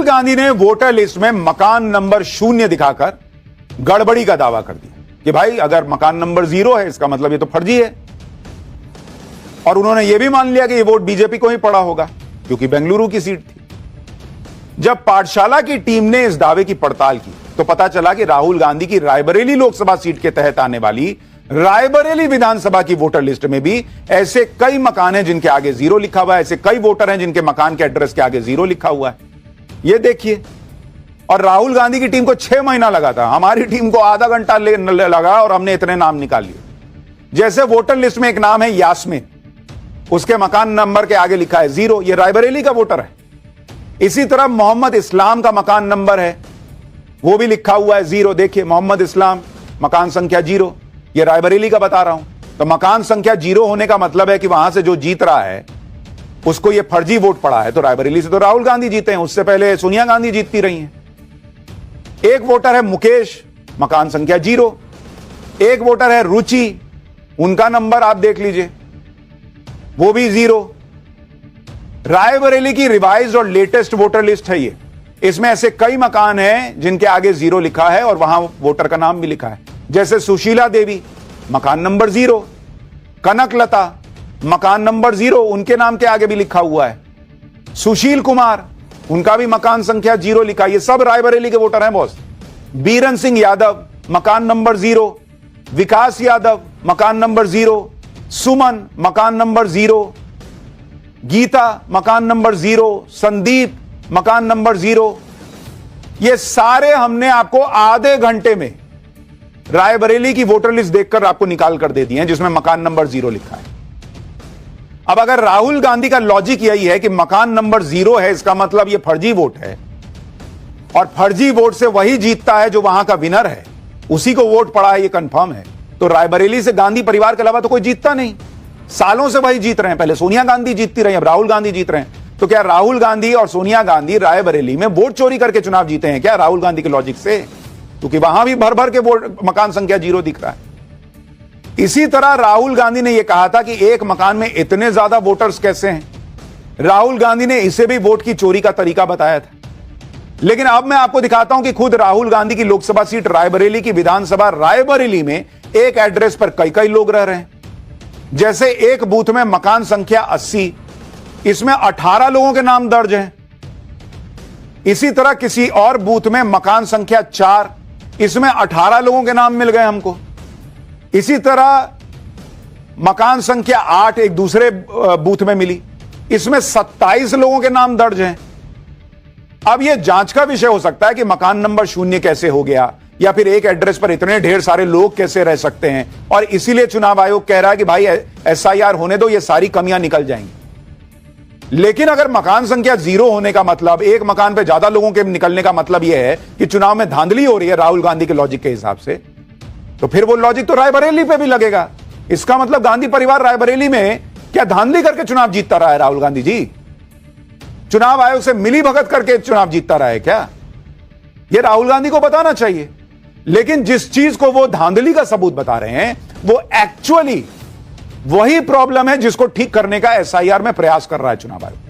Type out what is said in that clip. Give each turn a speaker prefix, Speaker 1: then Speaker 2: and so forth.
Speaker 1: गांधी ने voter list में मकान नंबर 0 दिखाकर गड़बड़ी का दावा कर दिया कि भाई अगर मकान नंबर 0 है इसका मतलब ये तो फर्जी है। और उन्होंने ये भी मान लिया कि ये वोट बीजेपी को ही पड़ा होगा क्योंकि बेंगलुरु की सीट थी। जब पाठशाला की टीम ने इस दावे की पड़ताल की तो पता चला कि राहुल गांधी की रायबरेली लोकसभा सीट के तहत आने वाली रायबरेली विधानसभा की वोटर लिस्ट में भी ऐसे कई मकान हैं जिनके आगे 0 लिखा हुआ है, ऐसे कई वोटर हैं जिनके मकान के एड्रेस के आगे 0 लिखा हुआ है। ये देखिए, और राहुल गांधी की टीम को 6 महीना लगा था, हमारी टीम को आधा घंटा लगा और हमने इतने नाम निकाल लिए। जैसे वोटर लिस्ट में एक नाम है यास्मीन, उसके मकान नंबर के आगे लिखा है 0, ये रायबरेली का वोटर है। इसी तरह मोहम्मद इस्लाम का मकान नंबर है, वो भी लिखा हुआ है 0। देखिए मोहम्मद इस्लाम मकान संख्या 0, ये रायबरेली का बता रहा हूं। तो मकान संख्या 0 होने का मतलब है कि वहां से जो जीत रहा है उसको ये फर्जी वोट पड़ा है। तो रायबरेली से तो राहुल गांधी जीते हैं, उससे पहले सोनिया गांधी जीतती रही हैं। एक वोटर है मुकेश, मकान संख्या 0। एक वोटर है रुचि, उनका नंबर आप देख लीजिए, वो भी 0। रायबरेली की रिवाइज्ड और लेटेस्ट वोटर लिस्ट है ये। इसमें ऐसे कई मकान हैं जिनके आगे 0 लिखा है और वहां वोटर का नाम भी लिखा है, जैसे सुशीला देवी मकान नंबर 0, कनकलता मकान नंबर 0, उनके नाम के आगे भी लिखा हुआ है। सुशील कुमार, उनका भी मकान संख्या 0 लिखा है। ये सब रायबरेली के वोटर हैं बॉस। बीरन सिंह यादव मकान नंबर 0, विकास यादव मकान नंबर 0, सुमन मकान नंबर 0, गीता मकान नंबर 0, संदीप मकान नंबर 0। ये सारे हमने आपको आधे घंटे में रायबरेली की वोटर लिस्ट देखकर आपको निकाल कर दे दिए हैं जिसमें मकान नंबर 0 लिखा है। अब अगर राहुल गांधी का लॉजिक यही है कि मकान नंबर 0 है इसका मतलब यह फर्जी वोट है और फर्जी वोट से वही जीतता है जो वहां का विनर है, उसी को वोट पड़ा है, यह कंफर्म है, तो रायबरेली से गांधी परिवार के अलावा तो कोई जीतता नहीं। सालों से वही जीत रहे हैं, पहले सोनिया गांधी जीतती रही, अब राहुल गांधी जीत रहे हैं। तो क्या राहुल गांधी और सोनिया गांधी रायबरेली में वोट चोरी करके चुनाव जीते हैं क्या राहुल गांधी के लॉजिक से? क्योंकि वहां भी भर भर के वोट मकान संख्या 0 दिख रहा है। इसी तरह राहुल गांधी ने यह कहा था कि एक मकान में इतने ज्यादा वोटर्स कैसे हैं। राहुल गांधी ने इसे भी वोट की चोरी का तरीका बताया था। लेकिन अब मैं आपको दिखाता हूं कि खुद राहुल गांधी की लोकसभा सीट रायबरेली की विधानसभा रायबरेली में एक एड्रेस पर कई कई लोग रह रहे हैं। जैसे एक बूथ में मकान संख्या 80, इसमें 18 लोगों के नाम दर्ज हैं। इसी तरह किसी और बूथ में मकान संख्या 4, इसमें 18 लोगों के नाम मिल गए हमको। इसी तरह मकान संख्या 8 एक दूसरे बूथ में मिली, इसमें 27 लोगों के नाम दर्ज हैं। अब यह जांच का विषय हो सकता है कि मकान नंबर 0 कैसे हो गया, या फिर एक एड्रेस पर इतने ढेर सारे लोग कैसे रह सकते हैं, और इसीलिए चुनाव आयोग कह रहा है कि भाई SIR होने दो, ये सारी कमियां निकल जाएंगी। लेकिन अगर मकान संख्या 0 होने का मतलब, एक मकान पे ज्यादा लोगों के निकलने का मतलब यह है कि चुनाव में धांधली हो रही है राहुल गांधी के लॉजिक के हिसाब से, तो फिर वो लॉजिक तो रायबरेली पे भी लगेगा। इसका मतलब गांधी परिवार रायबरेली में क्या धांधली करके चुनाव जीतता रहा है राहुल गांधी जी? चुनाव आयोग से मिली भगत करके चुनाव जीतता रहा है क्या? यह राहुल गांधी को बताना चाहिए। लेकिन जिस चीज को वो धांधली का सबूत बता रहे हैं वो एक्चुअली वही प्रॉब्लम है जिसको ठीक करने का SIR में प्रयास कर रहा है चुनाव आयोग।